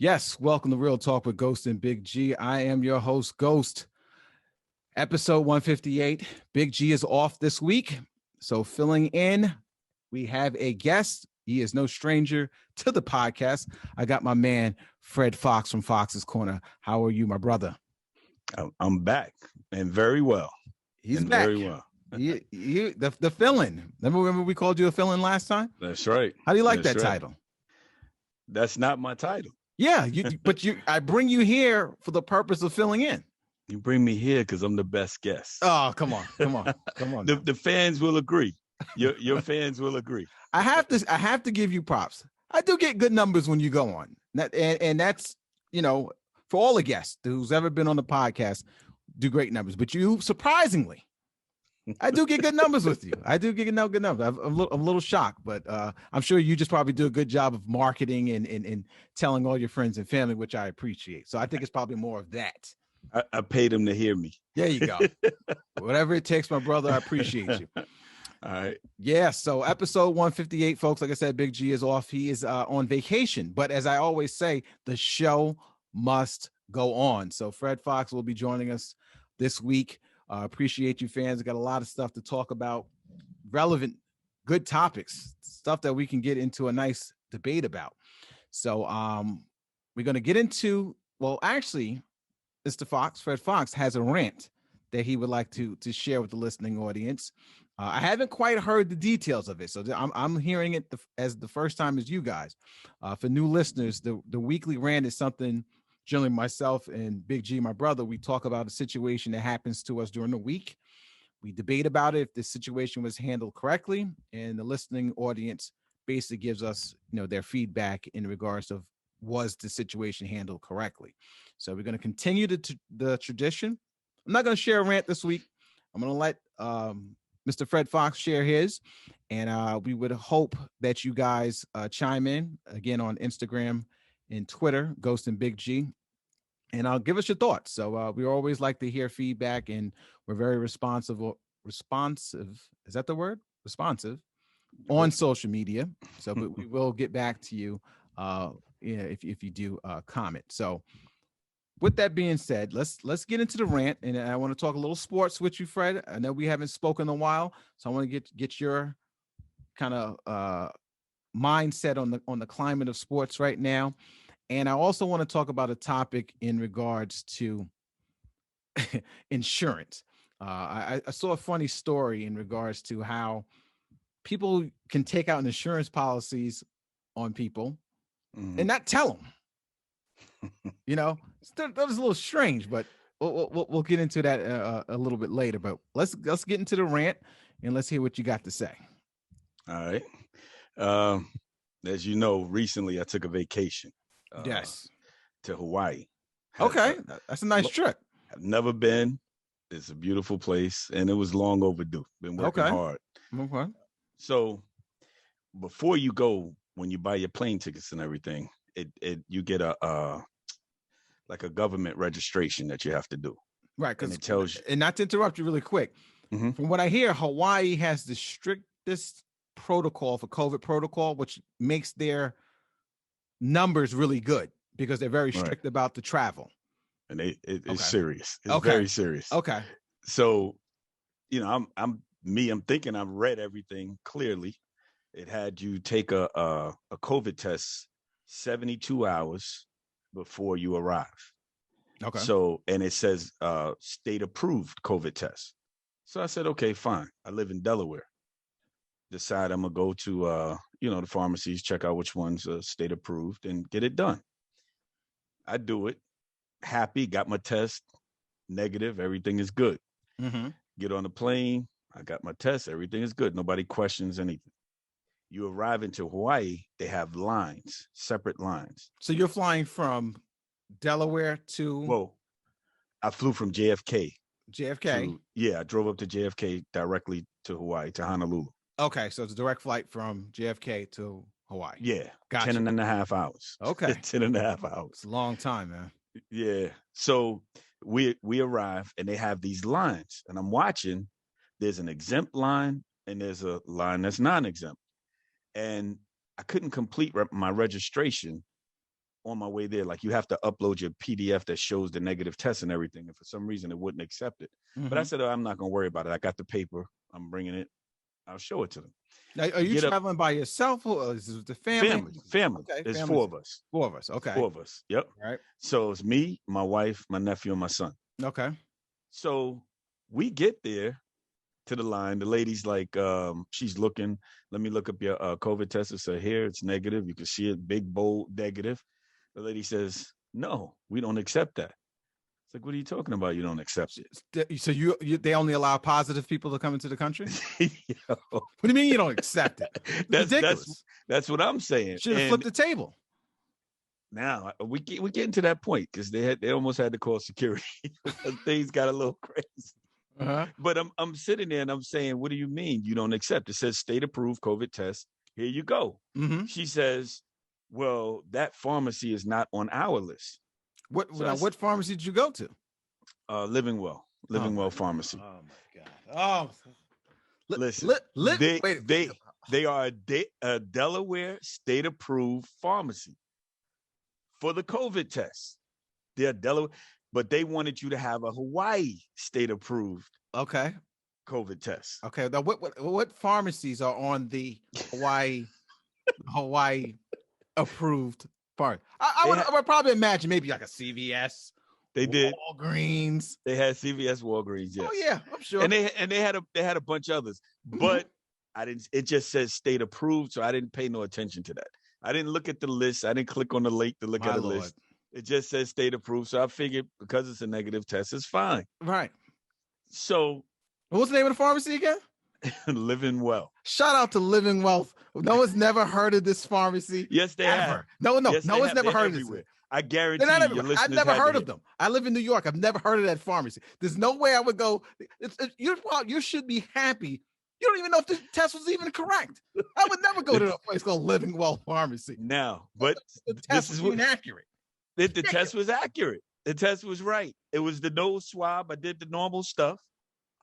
Yes, welcome to Real Talk with Ghost and Big G. I am your host, Ghost. Episode 158. Big G is off this week. So filling in, we have a guest. He is no stranger to the podcast. I got my man, Fred Foxx from Foxx's Corner. How are you, my brother? I'm back and very well. He's back. Very well. The fill-in. Remember we called you a fill-in last time? That's right. How do you like that title? That's not my title. Yeah, I bring you here for the purpose of filling in. You bring me here because I'm the best guest. Oh, come on. The fans will agree. Your fans will agree. I have to give you props. I do get good numbers when you go on. And that's, for all the guests who's ever been on the podcast, do great numbers. But you, surprisingly, I do get good numbers with you. I do get good numbers. I'm a little shocked, but I'm sure you just probably do a good job of marketing and telling all your friends and family, which I appreciate. So I think it's probably more of that. I paid them to hear me. There you go. Whatever it takes, my brother, I appreciate you. All right. Yeah. So episode 158, folks, like I said, Big G is off. He is on vacation. But as I always say, the show must go on. So Fred Foxx will be joining us this week. Appreciate you, fans. Got a lot of stuff to talk about, relevant, good topics, stuff that we can get into a nice debate about. So we're going to get into, well, actually, Mr. Foxx, Fred Foxx, has a rant that he would like to share with the listening audience. I haven't quite heard the details of it, so I'm hearing it as the first time as you guys. For new listeners, the weekly rant is something generally myself and Big G, my brother, we talk about a situation that happens to us during the week. We debate about it if the situation was handled correctly, and the listening audience basically gives us, their feedback in regards of was the situation handled correctly. So we're going to continue the tradition. I'm not going to share a rant this week. I'm going to let Mr. Fred Foxx share his, and we would hope that you guys chime in again on Instagram and Twitter, Ghost and Big G, and give us your thoughts. So we always like to hear feedback, and we're very responsive. Is that the word? Responsive on social media. So we will get back to you if you do comment. So with that being said, let's get into the rant, and I want to talk a little sports with you, Fred. I know we haven't spoken in a while, so I want to get your kind of mindset on the climate of sports right now. And I also want to talk about a topic in regards to insurance. I saw a funny story in regards to how people can take out insurance policies on people and not tell them. That was a little strange, but we'll get into that a little bit later. But let's get into the rant and let's hear what you got to say. All right. As you know, recently I took a vacation. Yes. To Hawaii. Okay. That's a nice trip. I've never been. It's a beautiful place, and it was long overdue. Been working hard. Okay. So before you go, when you buy your plane tickets and everything, you get a government registration that you have to do. Right. Because it tells you. And not to interrupt you really quick. Mm-hmm. From what I hear, Hawaii has the strictest protocol for COVID protocol, which makes their numbers really good because they're very strict about the travel. And it's serious. It's very serious. Okay. So, I'm thinking I've read everything clearly. It had you take a COVID test 72 hours before you arrive. Okay. So, and it says state approved COVID test. So I said, okay, fine. I live in Delaware. Decide I'm gonna go to the pharmacies, check out which ones are state approved and get it done. I do it. Happy, got my test, negative, everything is good. Mm-hmm. Get on the plane, I got my test, everything is good. Nobody questions anything. You arrive into Hawaii, they have lines, separate lines. So you're flying from Delaware to? Well, I flew from JFK. JFK? I drove up to JFK directly to Hawaii, to Honolulu. Okay, so it's a direct flight from JFK to Hawaii. Yeah, gotcha. 10 and a half hours. Okay. 10 and a half hours. It's a long time, man. Yeah. So we arrive and they have these lines and I'm watching, there's an exempt line and there's a line that's non-exempt. And I couldn't complete my registration on my way there, like you have to upload your PDF that shows the negative test and everything. And for some reason, it wouldn't accept it. But I said, I'm not going to worry about it. I got the paper. I'm bringing it. I'll show it to them. Now, are you traveling by yourself or is it the family? Family. Okay, There's four of us. Four of us. Okay. Four of us. Yep. Right. So it's me, my wife, my nephew, and my son. Okay. So we get there to the line. The lady's like, she's looking. Let me look up your COVID test. It said here it's negative. You can see it, big, bold, negative. The lady says, no, we don't accept that. It's like, what are you talking about? You don't accept it. So they only allow positive people to come into the country? Yo, what do you mean you don't accept it? Ridiculous. That's what I'm saying. Should have flipped the table. Now we get to that point because they almost had to call security. Things got a little crazy. But I'm sitting there and I'm saying, what do you mean you don't accept? It says state approved COVID test. Here you go. She says, well, that pharmacy is not on our list. What pharmacy did you go to? Living Well Pharmacy. Oh my God! Listen, they are a Delaware state approved pharmacy for the COVID test. They're Delaware, but they wanted you to have a Hawaii state approved COVID test. Okay, now what pharmacies are on the Hawaii approved part? I would probably imagine maybe like a CVS. They did Walgreens. They had CVS, Walgreens. Yes. Oh yeah, I'm sure. And they had a bunch of others, but I didn't. It just says state approved, so I didn't pay no attention to that. I didn't look at the list. I didn't click on the link to look at the list. It just says state approved, so I figured because it's a negative test, it's fine. Right. So, what's the name of the pharmacy again? Living Well. Shout out to Living Wealth. No one's never heard of this pharmacy. Yes, they have. No one's never heard of this. I guarantee your listeners I've never heard of them. I live in New York. I've never heard of that pharmacy. There's no way I would go. You should be happy. You don't even know if the test was even correct. I would never go to a place called Living Well Pharmacy. Now, but the test was inaccurate. The test was accurate. The test was right. It was the nose swab. I did the normal stuff,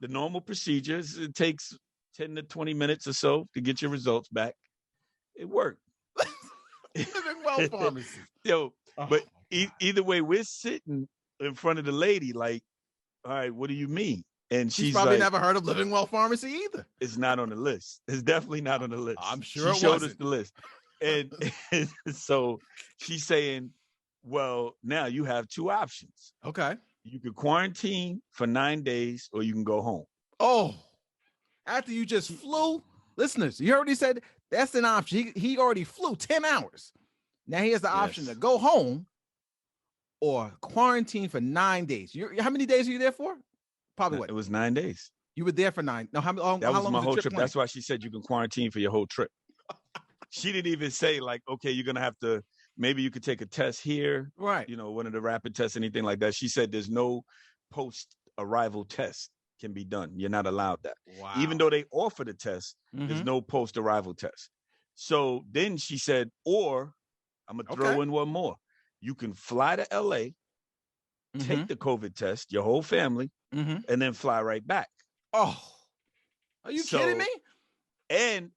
the normal procedures. It takes 10 to 20 minutes or so to get your results back. It worked. Living Well Pharmacy. But either way, we're sitting in front of the lady like, all right, what do you mean? And she's probably like, never heard of Living Well Pharmacy either. It's not on the list. It's definitely not on the list. I'm sure she showed us the list. And so she's saying, well, now you have two options. Okay. You could quarantine for 9 days or you can go home. Oh, after you just flew? Listeners, you already said that's an option. He already flew 10 hours. Now he has the option to go home or quarantine for 9 days. How many days are you there for? Probably what? It was 9 days. You were there for 9. No, how long? That was long my was whole the trip. That's why she said you can quarantine for your whole trip. She didn't even say like, okay, you're gonna have to. Maybe you could take a test here, right? You know, one of the rapid tests, anything like that. She said there's no post-arrival test can be done. You're not allowed that. Wow. Even though they offer the test, there's no post-arrival test. So then she said, or I'm gonna throw in one more. You can fly to LA, take the COVID test, your whole family, and then fly right back. Oh, are you kidding me? And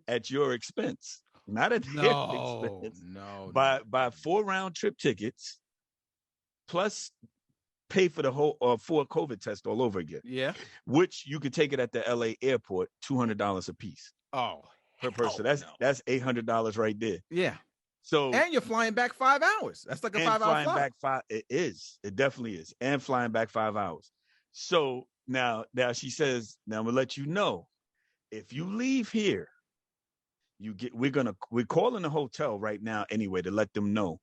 at your expense, not at their expense. No. Buy 4 round trip tickets, plus pay for the whole 4 COVID tests all over again. Yeah, which you could take it at the LA airport, $200 a piece. Oh, per person. That's $800 right there. Yeah. So and you're flying back 5 hours. That's like a 5 hour flight. It is. It definitely is. And flying back 5 hours. So now she says, now I'm gonna let you know, if you leave here, we're calling the hotel right now anyway to let them know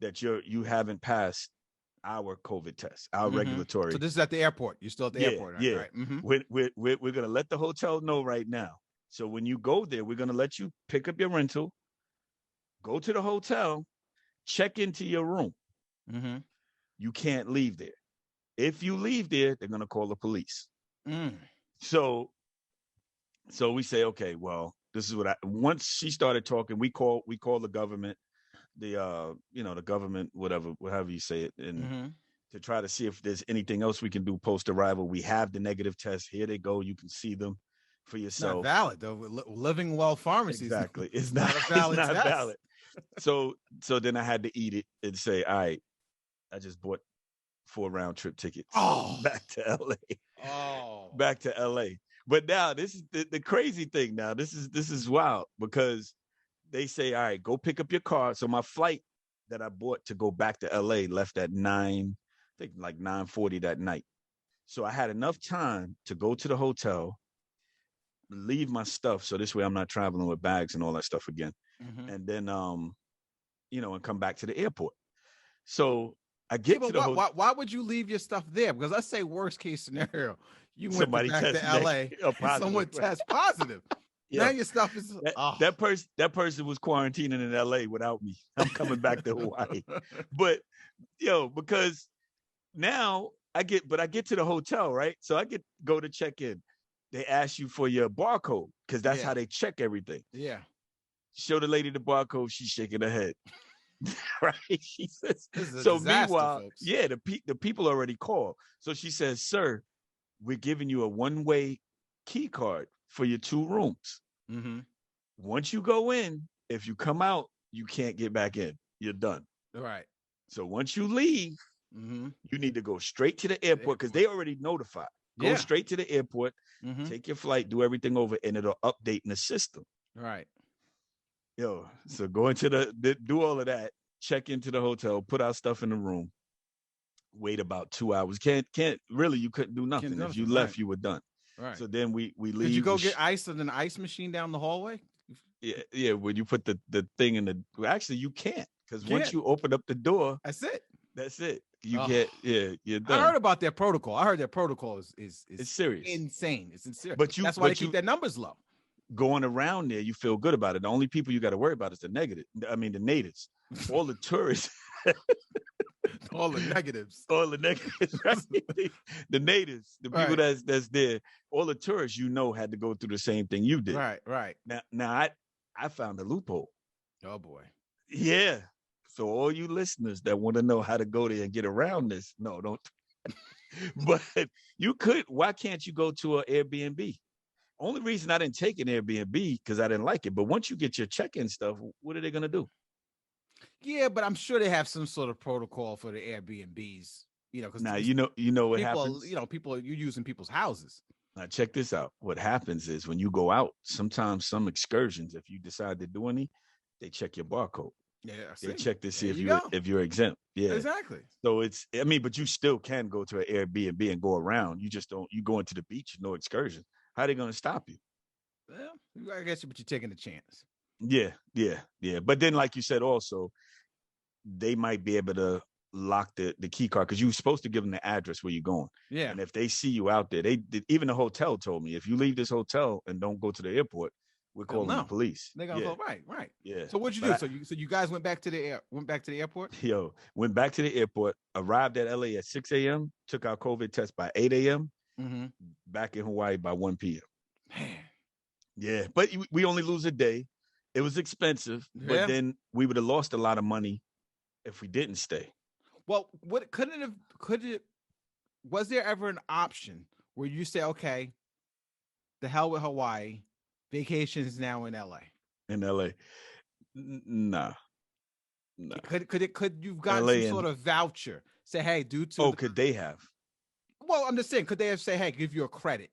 that you haven't passed our COVID test, our regulatory. So this is at the airport. You're still at the airport, right? Yeah. Right. Mm-hmm. We're gonna let the hotel know right now. So when you go there, we're gonna let you pick up your rental, go to the hotel, check into your room. Mm-hmm. You can't leave there. If you leave there, they're gonna call the police. So we say, okay, well, this is what once she started talking, we call the government, the government, however you say it, and to try to see if there's anything else we can do post arrival. We have the negative test. Here they go. You can see them for yourself. It's not valid though. Living Well Pharmacy. Exactly. It's not valid. So then I had to eat it and say, all right, I just bought 4 round trip tickets back to LA. Back to LA. But now this is the crazy thing now. This is wild because they say, all right, go pick up your car. So my flight that I bought to go back to LA left at 9, I think like 9:40 that night. So I had enough time to go to the hotel, leave my stuff. So this way I'm not traveling with bags and all that stuff again. And then, and come back to the airport. So I get to the hotel. Why would you leave your stuff there? Because let's say worst case scenario, you went Somebody back to LA, someone tests positive. Now your stuff is that person was quarantining in LA without me. I'm coming back to Hawaii. But because now I get to the hotel, right? So I go to check in. They ask you for your barcode because that's how they check everything. Yeah. Show the lady the barcode. She's shaking her head. Right? She says. So meanwhile, folks. the people already called. So she says, "Sir, we're giving you a one-way key card for your 2 rooms. Once you go in, if you come out, you can't get back in. You're done. Right. So once you leave, you need to go straight to the airport because they already notified. Go straight to the airport, take your flight, do everything over, and it'll update in the system. Right. So go into do all of that, check into the hotel, put our stuff in the room, wait about 2 hours. Can't really, you couldn't do nothing. If you left, you were done. Right. So then we leave. Did you go get ice in an ice machine down the hallway? Yeah. When you put the thing in actually you can't, because once you open up the door, that's it. You can't. Yeah, you're done. I heard about their protocol. I heard their protocol is it's serious, insane. It's sincere. That's why they keep their numbers low. Going around there, you feel good about it. The only people you got to worry about is the natives. All the tourists. All the negatives. Right? The natives, the people that's there. All the tourists, had to go through the same thing you did. Right. Now I found a loophole. Oh boy. Yeah. So all you listeners that want to know how to go there and get around this, no, don't. But you could. Why can't you go to an Airbnb? Only reason I didn't take an Airbnb because I didn't like it. But once you get your check-in stuff, what are they gonna do? Yeah, but I'm sure they have some sort of protocol for the Airbnbs. Because now you know what happens. People you're using people's houses. Now check this out. What happens is when you go out, sometimes some excursions, if you decide to do any, they check your barcode. Yeah, they check to see if you're exempt. Yeah, exactly. So but you still can go to an Airbnb and go around. You just don't. You go into the beach, no excursion. How are they going to stop you? Well, I guess you're taking a chance. Yeah. But then, like you said, also, they might be able to lock the key card because you're supposed to give them the address where you're going. Yeah. And if they see you out there, even the hotel told me, if you leave this hotel and don't go to the airport, we're calling the police. They're gonna go right. Yeah. So what'd you do? So you guys went back to the airport? Went back to the airport. Arrived at LA at 6 a.m. Took our COVID test by 8 a.m. Back in Hawaii by 1 p.m. Man. Yeah, but we only lose a day. It was expensive, but then we would have lost a lot of money if we didn't stay. Well, was there ever an option where you say, okay, the hell with Hawaii, vacation is now in LA? In LA. Nah. Could you've gotten some sort of voucher? Say, hey, due to could they have? Well, I'm just saying, could they have say, hey, give you a credit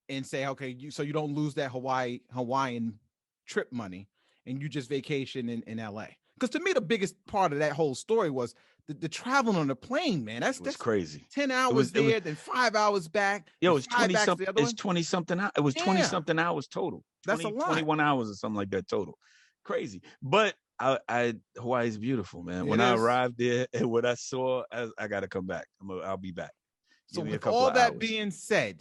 and say, okay, so you don't lose that Hawaiian trip money and you just vacation in LA? Because to me, the biggest part of that whole story was the traveling on the plane, man. That's crazy. 10 hours then 5 hours back. Yo, it's 20 something. It's 20 something. It was 20 something hours total. That's a lot. 21 hours or something like that total. Crazy. But Hawaii's beautiful, man. When I arrived there and what I saw, I got to come back. I'll be back. So with all that being said,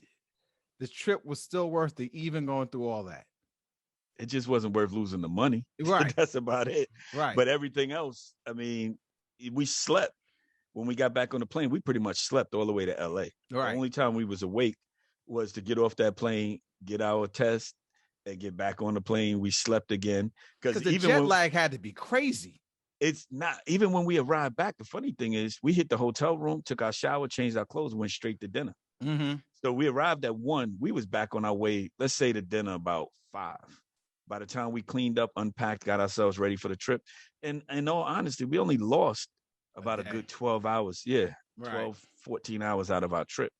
the trip was still worth it, even going through all that. It just wasn't worth losing the money. Right. That's about it. Right. But everything else, I mean, we slept. When we got back on the plane, we pretty much slept all the way to LA. Right. The only time we was awake was to get off that plane, get our test, and get back on the plane. We slept again. Because the jet lag had to be crazy. It's not. Even when we arrived back, the funny thing is we hit the hotel room, took our shower, changed our clothes, and went straight to dinner. Mm-hmm. So we arrived at 1. We was back on our way, let's say, to dinner about 5. By the time we cleaned up, unpacked, got ourselves ready for the trip, and in all honesty, we only lost about a good 12 hours. Yeah, Right. 12, 14 hours out of our trip.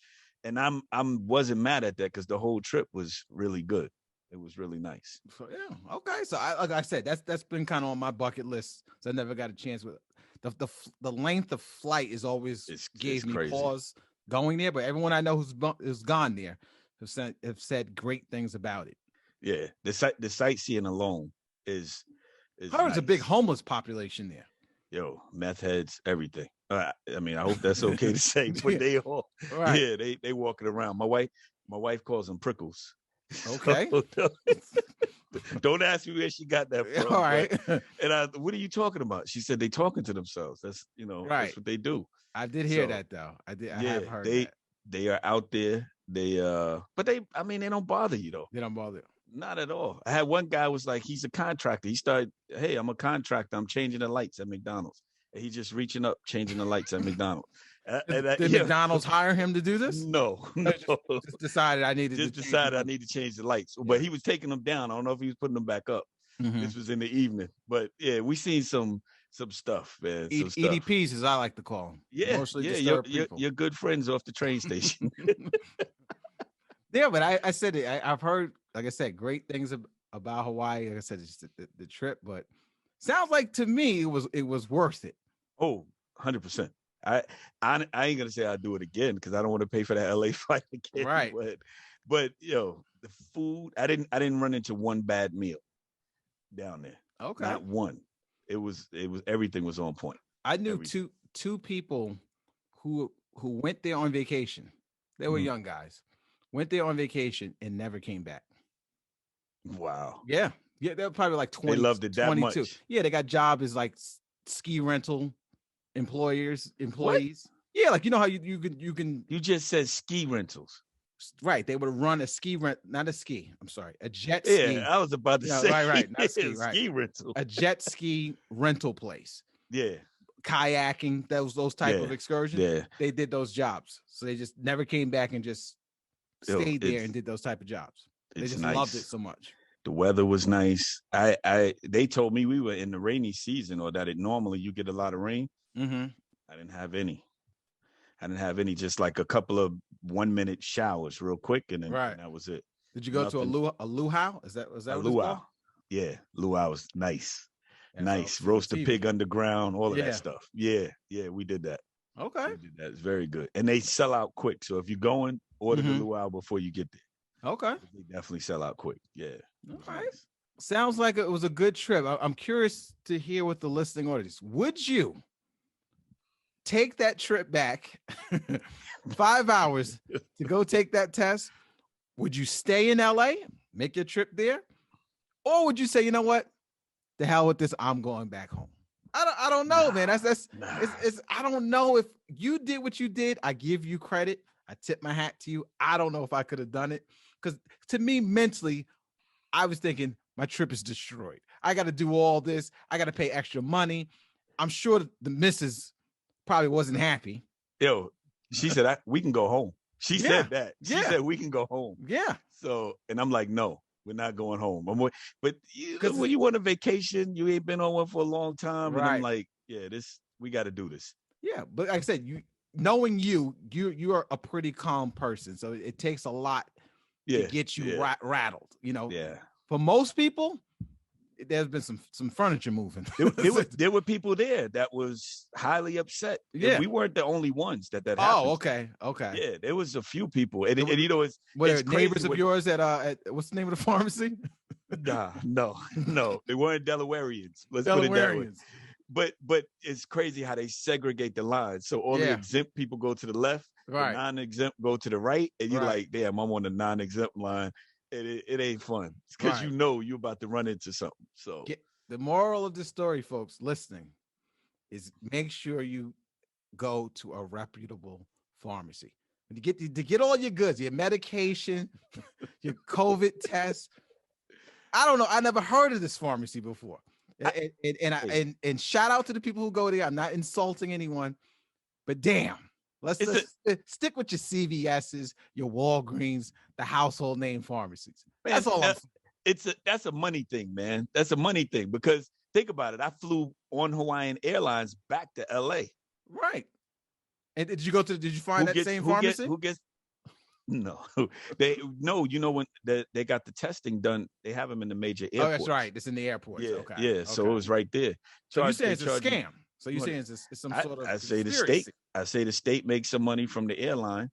And I'm wasn't mad at that because the whole trip was really good. It was really nice. So, yeah. Okay. So like I said, that's been kind of on my bucket list. So I never got a chance with the length of flight is always gave me crazy. pause going there. But everyone I know who's gone there have said great things about it. Yeah, the sightseeing alone is There's nice. a big homeless population there. Yo, meth heads, everything. I mean, I hope that's okay to say, but they all, yeah, they walking around. My wife calls them prickles. Okay. So, don't ask me where she got that from. All right. And what are you talking about? She said they talking to themselves. That's that's what they do. I did hear that though. I have heard that. They are out there. But they don't bother you though. They don't bother. Not at all. I had one guy was like, he's a contractor. He started, hey, I'm a contractor. I'm changing the lights at McDonald's. And he's just reaching up, changing the lights at McDonald's. Did McDonald's hire him to do this? No. Just decided I needed I need to change the lights. Yeah. But he was taking them down. I don't know if he was putting them back up. Mm-hmm. This was in the evening. But yeah, we seen some stuff, man. EDPs, as I like to call them. Yeah, you're good friends off the train station. Yeah, but I said it. I've heard, like I said, great things about Hawaii. Like I said, it's just the trip, but sounds like to me it was worth it. Oh, 100%. I ain't gonna say I'll do it again because I don't want to pay for that LA flight again. Right. But the food, I didn't run into one bad meal down there. Okay. Not one. It was everything was on point. I knew two people who went there on vacation. They were young guys. Went there on vacation and never came back. Wow. Yeah. They're probably like 20. They loved it that 22. much. Yeah, they got jobs as like ski rental employees. What? Yeah, like you know how you can. You just said ski rentals. Right. They would run a jet ski. Yeah, I was about to say. Right. Not ski, right. Ski rental. A jet ski rental place. Yeah. Kayaking, those type of excursions. Yeah. They did those jobs. So they just never came back and just stayed there and did those type of jobs. They just loved it so much. The weather was nice. They told me we were in the rainy season, or that normally you get a lot of rain. Mm-hmm. I didn't have any. Just like a couple of 1-minute showers, real quick, and then and that was it. Did you go to a luau? Was that a luau? Yeah, luau was nice. Nice. Roast a pig underground, all of that stuff. Yeah, we did that. Okay. We did that. It's very good. And they sell out quick. So if you're going, order the luau before you get there. Okay. They definitely sell out quick. Yeah. Okay. Nice. Sounds like it was a good trip. I'm curious to hear what the listening audience. Would you take that trip back 5 hours to go take that test? Would you stay in LA, make your trip there? Or would you say, you know what? The hell with this, I'm going back home. I don't know, man. It's I don't know if you did what you did. I give you credit. I tip my hat to you. I don't know if I could have done it. Because to me, mentally, I was thinking my trip is destroyed. I got to do all this. I got to pay extra money. I'm sure the missus probably wasn't happy. Yo, she said, we can go home. She said that. She said, we can go home. Yeah. So, and I'm like, no, we're not going home. But when you want a vacation, you ain't been on one for a long time. Right. And I'm like, we got to do this. Yeah. But like I said, knowing you are a pretty calm person. So it takes a lot to get you rattled, Yeah. For most people, there's been some furniture moving. There were people there that was highly upset. Yeah. We weren't the only ones that happened. Oh, okay. Yeah, there was a few people. And it's neighbors of yours at what's the name of the pharmacy? No. They weren't Delawareans. Let's put it that way. But it's crazy how they segregate the lines. So all the exempt people go to the left, right. The non-exempt go to the right, and you're like, damn, I'm on the non-exempt line. It ain't fun. It's because you're about to run into something. So the moral of the story, folks, listening, is make sure you go to a reputable pharmacy. When you get all your goods, your medication, your COVID test. I don't know. I never heard of this pharmacy before. And shout out to the people who go there. I'm not insulting anyone, but damn, let's stick with your CVS's, your Walgreens, the household name pharmacies. That's all I'm saying. That's a money thing, man. That's a money thing because think about it. I flew on Hawaiian Airlines back to LA. Right. And did you find that same pharmacy? Who gets no, you know, when they got the testing done, they have them in the major airports. Oh, that's right. It's in the airports. Yeah, Okay. yeah. So it was right there. So you're saying it's a scam. So you're saying it's some sort of I say conspiracy. the state makes some money from the airline.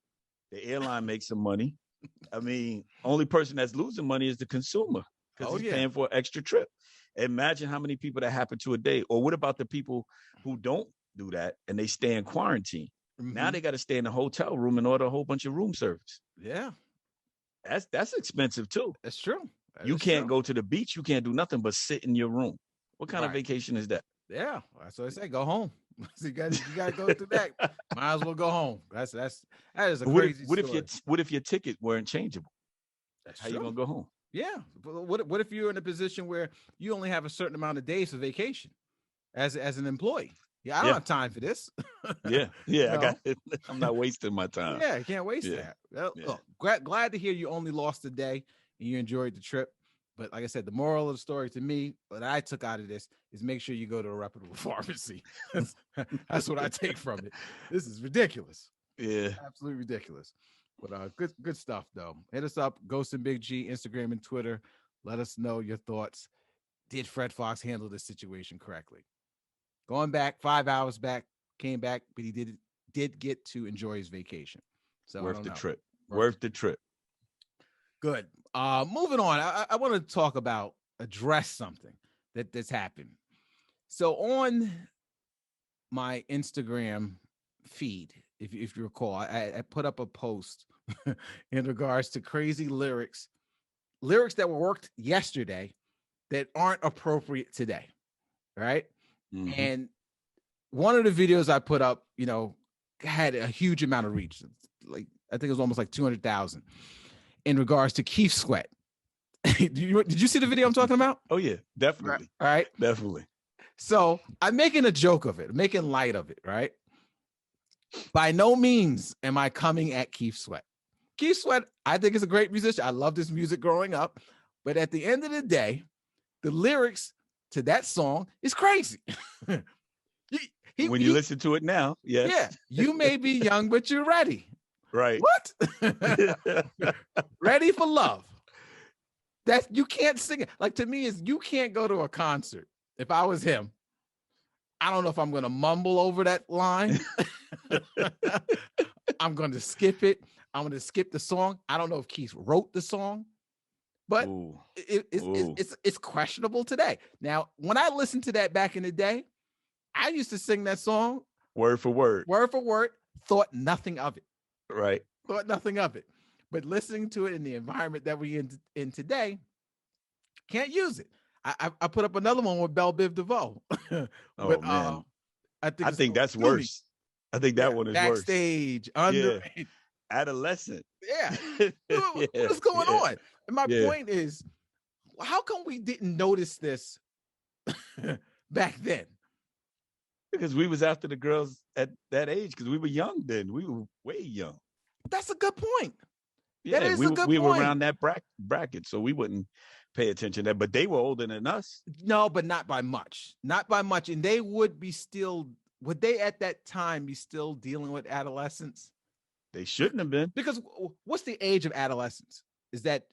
The airline makes some money. I mean, only person that's losing money is the consumer because he's paying for an extra trip. Imagine how many people that happen to a day. Or what about the people who don't do that and they stay in quarantine? Mm-hmm. Now they got to stay in a hotel room and order a whole bunch of room service. Yeah. That's expensive too. That's true. You can't go to the beach. You can't do nothing but sit in your room. What kind of vacation is that? Yeah. That's what I say. Go home. So you got to go through that. Might as well go home. That is a crazy story. What if your ticket weren't changeable? That's how you gonna go home? Yeah. What if you're in a position where you only have a certain amount of days for vacation as an employee? Yeah, I don't have time for this. Yeah. I got it. I'm not wasting my time. Yeah, you can't waste that. Well, look, glad to hear you only lost a day and you enjoyed the trip. But like I said, the moral of the story to me, what I took out of this is make sure you go to a reputable pharmacy. That's what I take from it. This is ridiculous. Yeah. Absolutely ridiculous. But good stuff, though. Hit us up, Ghost and Big G, Instagram and Twitter. Let us know your thoughts. Did Fred Foxx handle this situation correctly? Going back 5 hours back, came back, but he did get to enjoy his vacation. So worth the trip. Worth the trip. Good. Moving on. I want to address something that's happened. So on my Instagram feed, if you recall, I put up a post in regards to crazy lyrics that were worked yesterday that aren't appropriate today. Right. Mm-hmm. And one of the videos I put up, had a huge amount of reach. Like, I think it was almost like 200,000 in regards to Keith Sweat. Did you see the video I'm talking about? Oh yeah, definitely. All right. Definitely. So I'm making a joke of it, making light of it. Right. By no means am I coming at Keith Sweat. Keith Sweat, I think, is a great musician. I loved his music growing up. But at the end of the day, the lyrics to that song is crazy. When you listen to it now, yes. Yeah, you may be young, but you're ready. Right. What? Ready for love. That you can't sing it. Like, to me, is you can't go to a concert. If I was him, I don't know if I'm going to mumble over that line. I'm going to skip it. I'm going to skip the song. I don't know if Keith wrote the song, but it's questionable today. Now, when I listened to that back in the day, I used to sing that song word for word, thought nothing of it. Right. Thought nothing of it. But listening to it in the environment that we're in today, can't use it. I put up another one with Belle Biv DeVoe. But, man. I think that's worse. I think that one is backstage, worse. underage. Adolescent. Yeah. What is going on? And my point is, how come we didn't notice this back then? Because we was after the girls at that age, because we were young then. We were way young. That's a good point. Yeah, that is a good point. We were around that bracket, so we wouldn't pay attention to that. But they were older than us. No, but not by much. Not by much. And they would they at that time be still dealing with adolescence? They shouldn't have been. Because what's the age of adolescence? Is that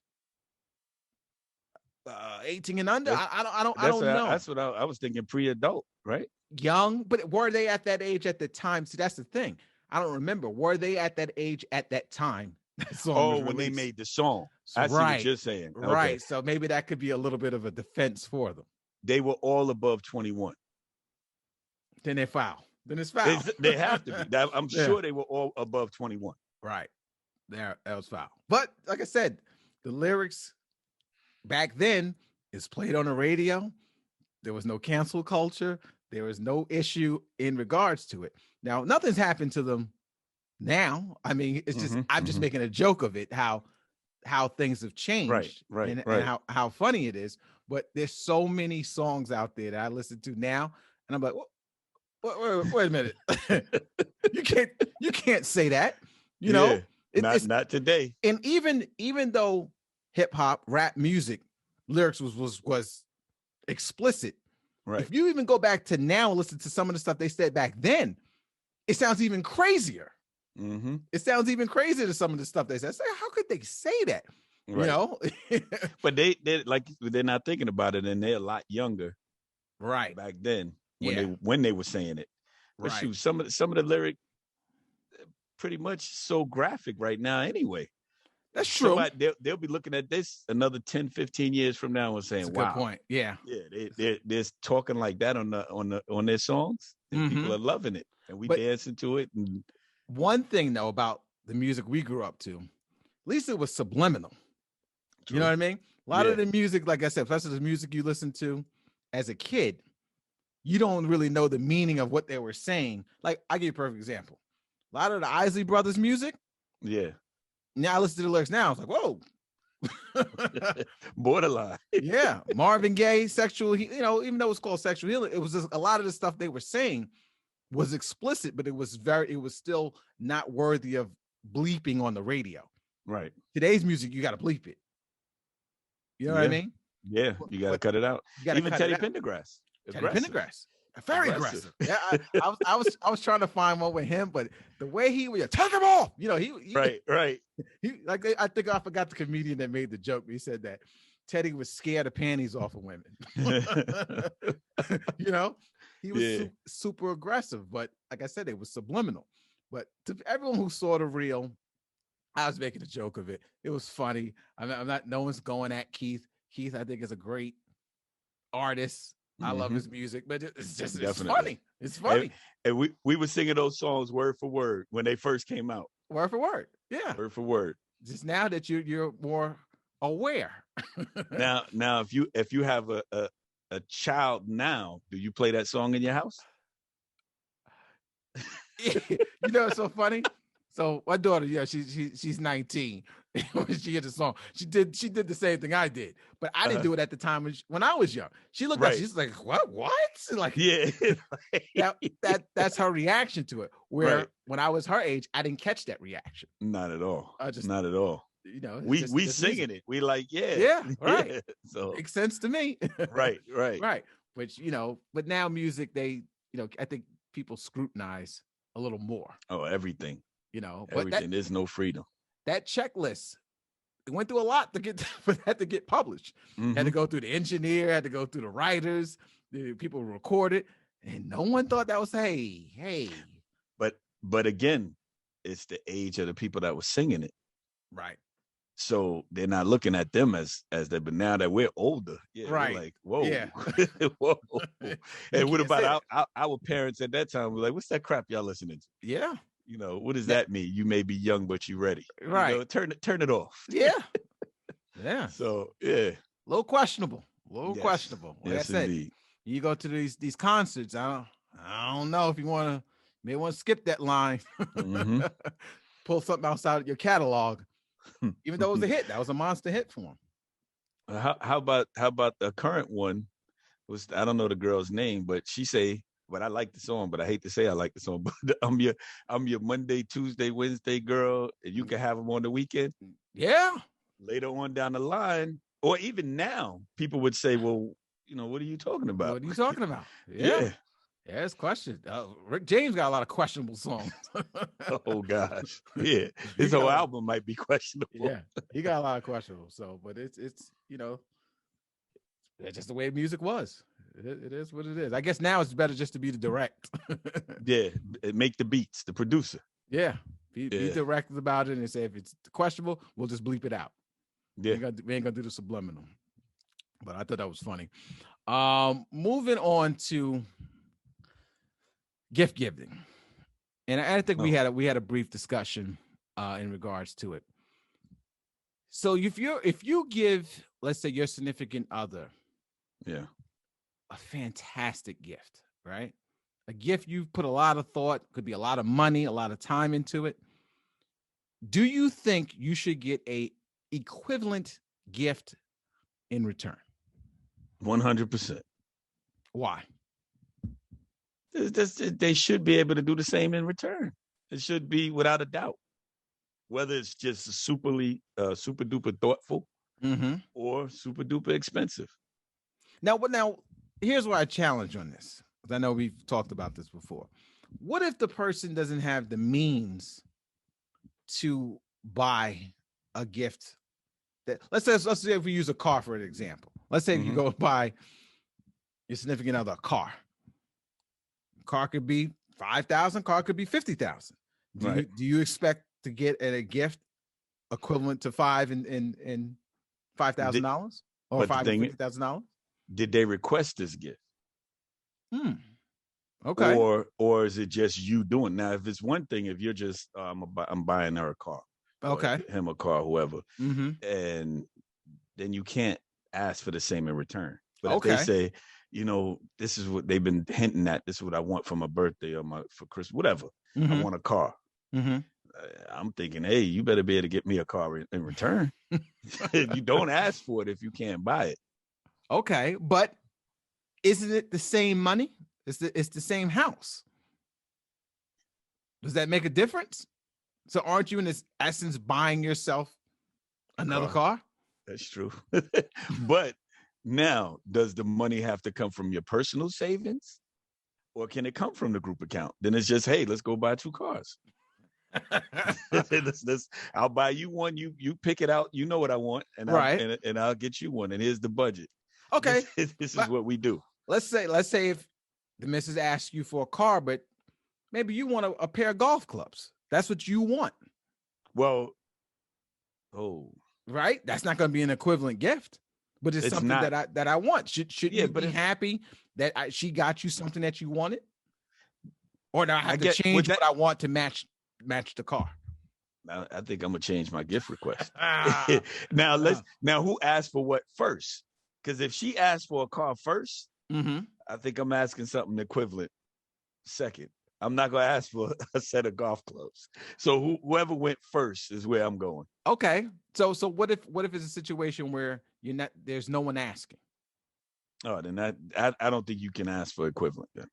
18 and under? I don't know. That's what I was thinking, pre-adult, right? Young, but were they at that age at the time? See, that's the thing. I don't remember. Were they at that age at that time? When they made the song. I see what you're saying. Right. Okay. So maybe that could be a little bit of a defense for them. They were all above 21. Then they foul. Then it's foul. They have to be. I'm sure they were all above 21. Right. That was foul. But like I said, the lyrics back then is played on the radio. There was no cancel culture. There was no issue in regards to it. Now, nothing's happened to them now. I mean, it's just I'm just making a joke of it, how things have changed, right, and how funny it is. But there's so many songs out there that I listen to now, and I'm like, wait a minute, you can't say that, not today. And even though hip hop, rap music lyrics was explicit. Right. If you even go back to now and listen to some of the stuff they said back then, it sounds even crazier. Mm-hmm. It sounds even crazier to some of the stuff they said. It's like, how could they say that? Right. You know? But they like, they're not thinking about it, and they're a lot younger, right, back then Yeah. when they were saying it. But right. shoot, some of the lyric pretty much so graphic right now anyway. That's true. Somebody, they'll be looking at this another 10, 15 years from now and saying, That's a wow. good point. Yeah. They're talking like that on their songs, and people are loving it, and we dancing to it. And one thing though about the music we grew up to, at least it was subliminal. True. You know what I mean? A lot of the music, like I said, especially the music you listen to as a kid, you don't really know the meaning of what they were saying. Like, I give you a perfect example. A lot of the Isley Brothers music. Yeah. Now I listen to the lyrics now. I was like, whoa. Borderline. Yeah. Marvin Gaye, sexual, you know, even though it's called sexual healing, it was just a lot of the stuff they were saying was explicit, but it was still not worthy of bleeping on the radio. Right. Today's music, you got to bleep it. You know what I mean? Yeah, you got to cut it out. Even Teddy Pendergrass. Teddy Pendergrass. Very aggressive. Yeah, I was trying to find one with him, but the way he would take him off, you know, he right. He like, I think I forgot the comedian that made the joke. He said that Teddy was scared of panties off of women. You know, he was super aggressive, but like I said, it was subliminal. But to everyone who saw the reel, I was making a joke of it. It was funny. I'm not. No one's going at Keith. Keith, I think, is a great artist. I love his music, but it's just it's funny. It's funny. And we were singing those songs word for word when they first came out. Word for word. Yeah. Word for word. Just now that you're more aware. now if you have a child now, do you play that song in your house? You know, it's so funny. So my daughter, she's 19. When she heard the song, she did the same thing I did, but I didn't do it at the time when I was young. She looked at, she's like, what? Like, that's her reaction to it. Where when I was her age, I didn't catch that reaction. Not at all. Not at all. You know, we singing it. We like, right. So makes sense to me. right. Which, you know, but now music, they, you know, I think people scrutinize a little more. Oh, everything. You know, everything. There's no freedom. That checklist, it went through a lot for that to get published. Had to go through the engineer, had to go through the writers, the people who recorded, and no one thought that was hey. But again, it's the age of the people that were singing it. Right. So they're not looking at them as that, but now that we're older, right? Like, whoa, whoa. And what about our parents at that time? We're like, what's that crap y'all listening to? Yeah. You know, what does that mean? You may be young, but you ready. Right. You know, turn it off. Yeah. Yeah. So, yeah. A little questionable. Questionable. Like yes, I said, indeed. You go to these concerts, I don't know if you may want to skip that line. Pull something else out of your catalog. Even though it was a hit. That was a monster hit for him. How about the current one? I don't know the girl's name, but she say, but I like the song, but I hate to say I like the song, but I'm your Monday, Tuesday, Wednesday girl, and you can have them on the weekend. Yeah. Later on down the line, or even now, people would say, well, you know, what are you talking about? What are you talking about? Yeah. Yeah, it's question. Rick James got a lot of questionable songs. Oh gosh, yeah, his whole album might be questionable. Yeah, he got a lot of questionable. So, but it's you know, that's just the way music was. It is what it is. I guess now it's better just to be the direct. Yeah, make the beats, the producer. Yeah, be direct about it and say if it's questionable, we'll just bleep it out. Yeah, we ain't gonna do the subliminal. But I thought that was funny. Moving on to gift giving, and I think we had a brief discussion in regards to it. So if you give, let's say, your significant other, a fantastic gift, right? A gift you've put a lot of thought, could be a lot of money, a lot of time into it. Do you think you should get a equivalent gift in return? 100%. Why? They should be able to do the same in return. It should be without a doubt. Whether it's just super duper thoughtful, Mm-hmm. or super duper expensive. Now, here's where I challenge on this. 'Cause I know we've talked about this before. What if the person doesn't have the means to buy a gift? That let's say if we use a car for an example. Let's say you go buy your significant other a car. Car could be 5,000. Car could be 50,000. Do you expect to get a gift equivalent to $5,000 or $50,000? Did they request this gift? Okay. Or is it just you doing? Now, if it's one thing, if you're just I'm buying her a car, okay, him a car, whoever, mm-hmm. and then you can't ask for the same in return. But if they say, this is what they've been hinting at, this is what I want for my birthday or for Christmas, whatever, I want a car. I'm thinking, hey, you better be able to get me a car in return. You don't ask for it if you can't buy it. Okay, but isn't it the same money? It's the same house. Does that make a difference? So aren't you in this essence buying yourself another car? That's true. But now, does the money have to come from your personal savings? Or can it come from the group account? Then it's just, hey, let's go buy 2 cars. I'll buy you one. You pick it out. You know what I want, and and I'll get you one. And here's the budget. Okay, this is what we do. Let's say if the missus asks you for a car, but maybe you want a pair of golf clubs. That's what you want. Well, right. That's not going to be an equivalent gift, but it's something not, that I want. Should you be happy that she got you something that you wanted, or do I have to change what I want to match the car? I think I'm gonna change my gift request. Now who asked for what first? Because if she asked for a car first, I think I'm asking something equivalent second. I'm not gonna ask for a set of golf clubs. So whoever went first is where I'm going. Okay. So what if it's a situation where there's no one asking? Oh, then I don't think you can ask for equivalent then.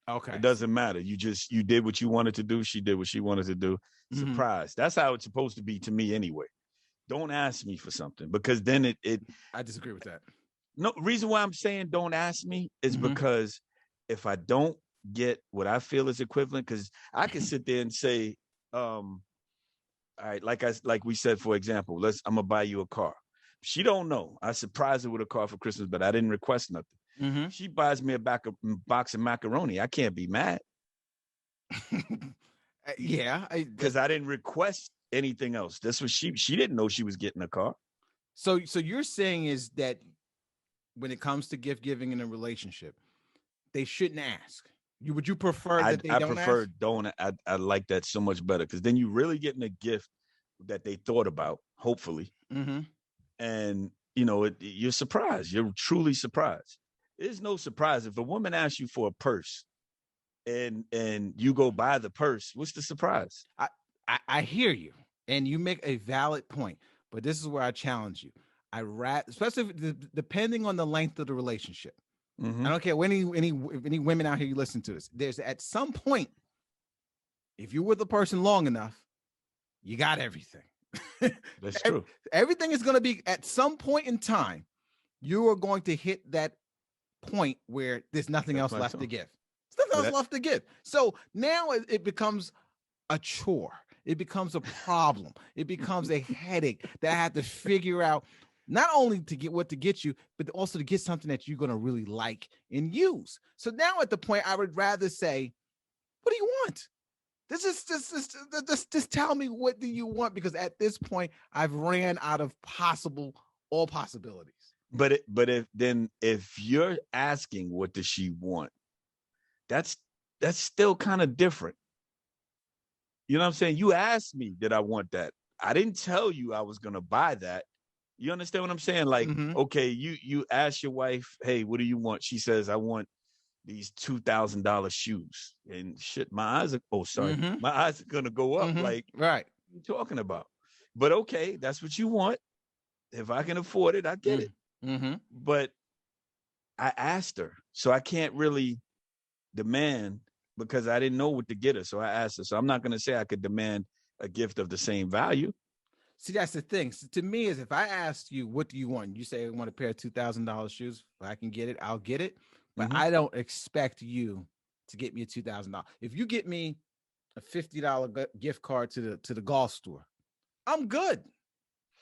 Okay. It doesn't matter. You did what you wanted to do. She did what she wanted to do. Surprise. That's how it's supposed to be to me anyway. Don't ask me for something, because then it I disagree with that. No, reason why I'm saying don't ask me is because if I don't get what I feel is equivalent, because I can sit there and say, all right, like we said, for example, I'm gonna buy you a car. She don't know. I surprised her with a car for Christmas, but I didn't request nothing. She buys me a box of macaroni. I can't be mad. Yeah, because I didn't request anything else. This was she didn't know she was getting a car. So you're saying is that when it comes to gift giving in a relationship, they shouldn't ask. Would you prefer that they don't ask? I like that so much better, because then you're really getting a gift that they thought about, hopefully. And you're surprised. You're truly surprised. There's no surprise if a woman asks you for a purse and you go buy the purse. What's the surprise? I hear you, and you make a valid point, but this is where I challenge you. Especially depending on the length of the relationship. I don't care any women out here you listen to this. There's at some point, if you're with a person long enough, you got everything. That's true. Everything is going to be at some point in time. You are going to hit that point where there's nothing else left to give. There's nothing else left to give. So now it becomes a chore. It becomes a problem. It becomes a headache that I have to figure out. Not only to get what to get you, but also to get something that you're going to really like and use. So now at the point, I would rather say, what do you want? Just tell me, what do you want? Because at this point, I've ran out of all possibilities. But if you're asking what does she want, that's still kind of different. You know what I'm saying? You asked me, did I want that? I didn't tell you I was going to buy that. You understand what I'm saying? Like, okay, you ask your wife, hey, what do you want? She says, I want these $2,000 shoes. And shit, my eyes are going to go up. Like, right. What are you talking about? But okay, that's what you want. If I can afford it, I get it. But I asked her, so I can't really demand, because I didn't know what to get her. So I asked her. So I'm not going to say I could demand a gift of the same value. See, that's the thing. So to me, is if I asked you, what do you want? You say I want a pair of $2,000 shoes. If I can get it, I'll get it. But I don't expect you to get me a $2,000. If you get me a $50 gift card to the golf store, I'm good.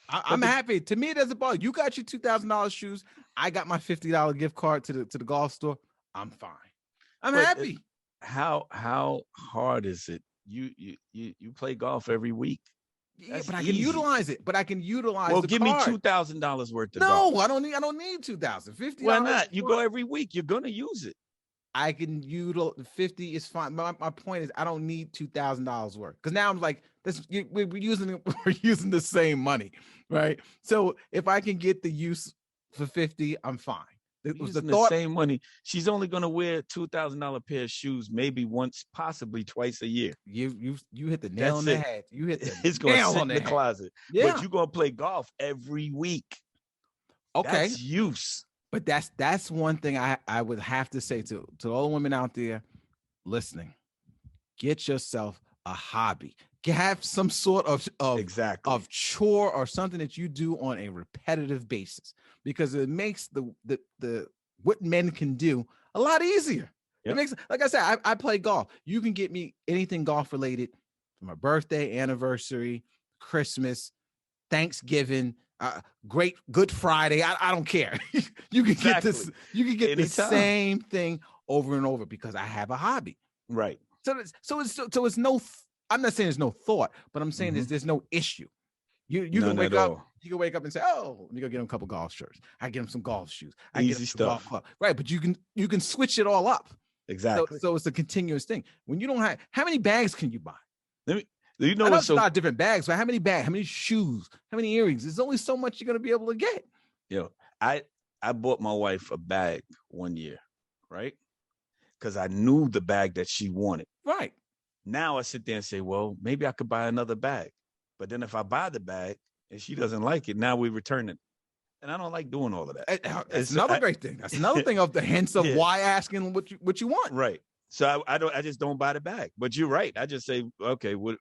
I'm happy. To me, it doesn't bother. You got your $2,000 shoes. I got my $50 gift card to the golf store. I'm fine. I'm happy. How hard is it? You play golf every week. Yeah, but I can utilize it. Well, give me $2,000 worth of golf. No, I don't need $2,000. $50. Why not? You go every week. You're gonna use it. I can utilize 50 is fine. My point is I don't need $2,000 worth, because now I'm like, we're using the same money, right? So if I can get the use for 50, I'm fine. It was the same money. She's only gonna wear $2,000 pair of shoes maybe once, possibly twice a year. You hit the nail on the head. You hit the it's gonna sit in the closet. Yeah. But you're gonna play golf every week. Okay. That's use. But that's one thing I would have to say to all the women out there listening. Get yourself a hobby. Have some sort of chore or something that you do on a repetitive basis, because it makes the what men can do a lot easier. Yep. It makes, like I said, I play golf. You can get me anything golf related for my birthday, anniversary, Christmas, Thanksgiving, Good Friday. I don't care. You can get this. You can get the same thing over and over because I have a hobby. Right. So it's no. I'm not saying there's no thought, but I'm saying there's no issue. You can wake up. You can wake up and say, "Oh, let me go get him a couple golf shirts. I get him some golf shoes. I get him some golf club." Right, but you can switch it all up. Exactly. So it's a continuous thing. When you don't have, how many bags can you buy? You know, it's a lot of different bags, but how many bags, how many shoes, how many earrings? There's only so much you're gonna be able to get. I bought my wife a bag one year, right? Because I knew the bag that she wanted. Right. Now I sit there and say, well, maybe I could buy another bag. But then if I buy the bag and she doesn't like it, now we return it. And I don't like doing all of that. It's another great thing. That's another thing of the hints of why asking what you want. Right. So I just don't buy the bag. But you're right. I just say, okay, would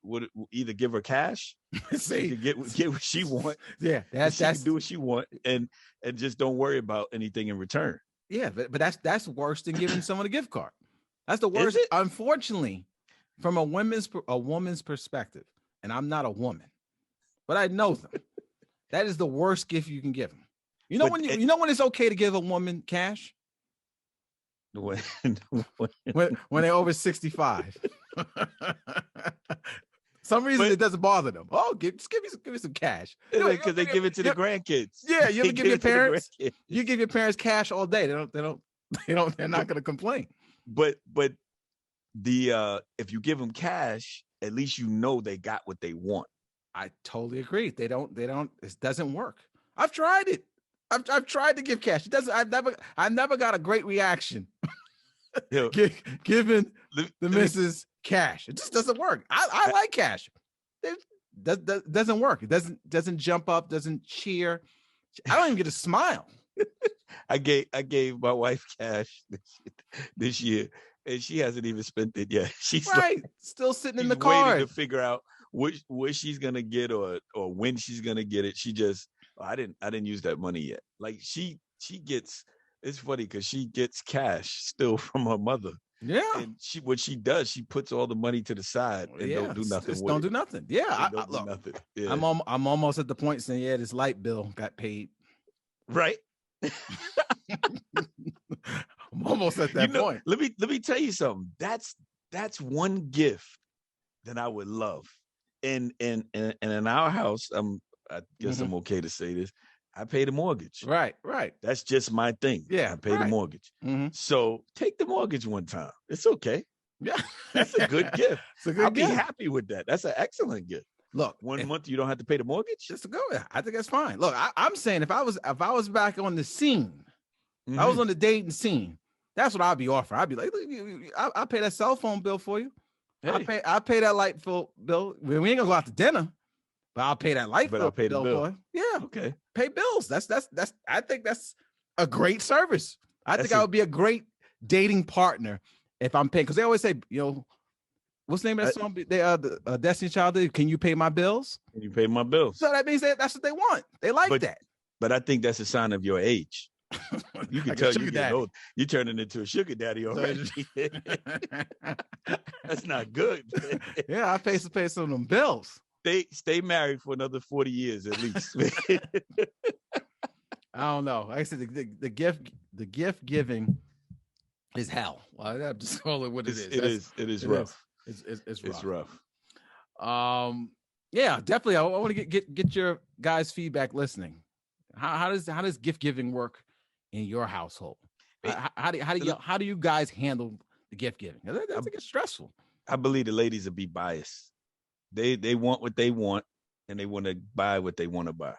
either give her cash, see, get what she want. Yeah, that's do what she want, and just don't worry about anything in return. Yeah, but that's worse than giving someone a gift card. That's the worst. Unfortunately, from a woman's perspective, and I'm not a woman, but I know them. That is the worst gift you can give them. You know when it's okay to give a woman cash? When they're over 65. Some reason it doesn't bother them. Oh, give me some cash. Because they give it to the grandkids. Yeah, you ever give your parents? You give your parents cash all day. They're not going to complain. But if you give them cash, at least you know they got what they want. I totally agree. They don't. It doesn't work. I've tried it. I've tried to give cash. It doesn't. I've never got a great reaction. Giving the missus cash. It just doesn't work. I like cash. It doesn't work. It doesn't jump up. Doesn't cheer. I don't even get a smile. I gave my wife cash this year, and she hasn't even spent it yet. She's still sitting in the car, waiting to figure out what she's gonna get or when she's gonna get it. She just I didn't use that money yet. Like she gets. It's funny because she gets cash still from her mother. Yeah. And what she does, she puts all the money to the side and don't do nothing with it. Don't do nothing. Yeah. Look, nothing. Yeah. I'm almost at the point saying, yeah, this light bill got paid. Right. I'm almost at that point. Let me tell you something. That's one gift that I would love. And in our house, I guess I'm okay to say this. I pay the mortgage. Right. That's just my thing. Yeah, I pay the mortgage. Mm-hmm. So take the mortgage one time. It's okay. Yeah, that's a good gift. I'll be happy with that. That's an excellent gift. Look, one month you don't have to pay the mortgage. Just to go. I think that's fine. Look, I'm saying if I was back on the scene, I was on the dating scene. That's what I'd be offering. I'd be like, I'll pay that cell phone bill for you. Hey. I'll pay that light bill. We ain't gonna go out to dinner. But I'll pay that light bill. I'll pay the bill. Yeah. Okay. Pay bills. That's. I think that's a great service. I think I would be a great dating partner if I'm paying. Because they always say, what's the name of that song? The Destiny Child did, Can You Pay My Bills? Can you pay my bills? So that means that's what they want. They like that. But I think that's a sign of your age. You can tell you're getting old. You're turning into a sugar daddy already. That's not good. Yeah, I pay some of them bills. Stay married for another 40 years at least. I don't know. Like I said, the gift giving is hell. Well, I'm just call it what it is. It is rough. It's rough. Yeah, definitely. I want to get your guys' feedback listening. How does gift giving work in your household? How do you guys handle the gift giving? That's get stressful. I believe the ladies will be biased. They want what they want, and they want to buy what they want to buy.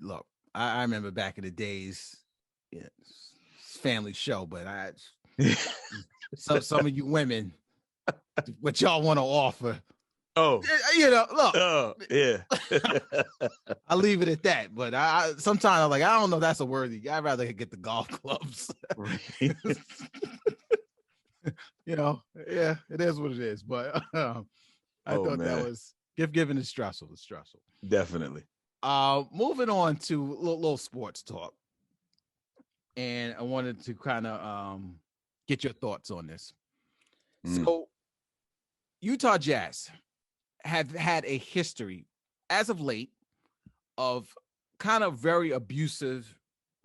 Look, I remember back in the days, it's family show, but some of you women, what y'all want to offer. Oh, look. Oh, yeah. I'll leave it at that. But I sometimes I'm like, I don't know if that's a worthy. I'd rather get the golf clubs. Yeah, it is what it is. But I thought that was gift giving is stressful. It's stressful. Definitely. Moving on to little sports talk. And I wanted to kind of get your thoughts on this. So Utah Jazz have had a history as of late of kind of very abusive,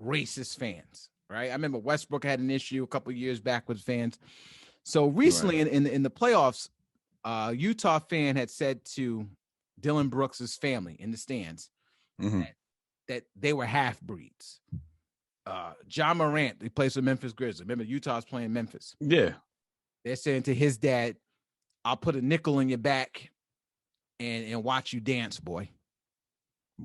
racist fans, right? I remember Westbrook had an issue a couple of years back with fans. So recently in the playoffs, Utah fan had said to Dylan Brooks's family in the stands that they were half breeds. John Morant, he plays for Memphis Grizzlies. Remember, Utah's playing Memphis. Yeah. They're saying to his dad, I'll put a nickel in your back and watch you dance, boy.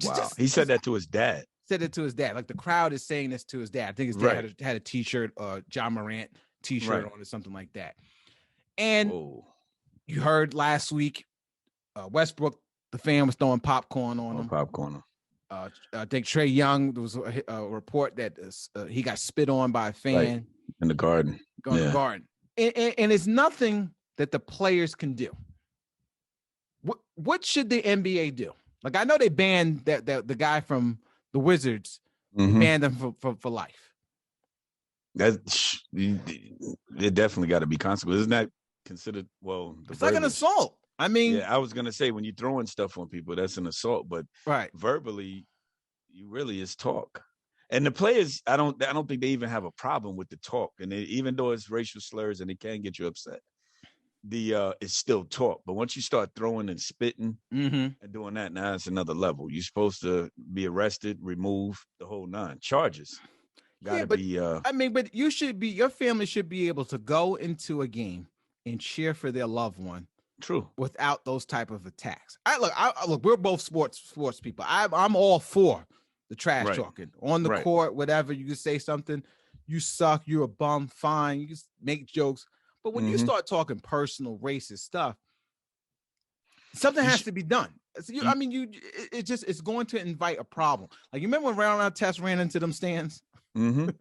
Wow. He said that to his dad. Said it to his dad. Like the crowd is saying this to his dad. I think his dad had a t-shirt, John Morant t-shirt on or something like that. And you heard last week, Westbrook, the fan was throwing popcorn on him. I think Trae Young, there was a report that he got spit on by a fan. In the garden. In the garden. And it's nothing that the players can do. What should the NBA do? Like, I know they banned the guy from the Wizards, banned him for life. It definitely got to be consequences. Isn't that considered, it's like an assault. I mean, I was going to say, when you're throwing stuff on people, that's an assault, but verbally, you really is talk. And the players, I don't think they even have a problem with the talk. And even though it's racial slurs and it can get you upset, it's still talk. But once you start throwing and spitting and doing that, now it's another level. You're supposed to be arrested, removed, the whole nine. Charges. But your family should be able to go into a game and cheer for their loved one. True. Without those type of attacks. Look, we're both sports people. I'm all for the trash talking on the court, whatever. You can say something, you suck, you're a bum, fine. You can make jokes. But when you start talking personal, racist stuff, something has to be done. It's going to invite a problem. Like, you remember when Round Test ran into them stands? Well,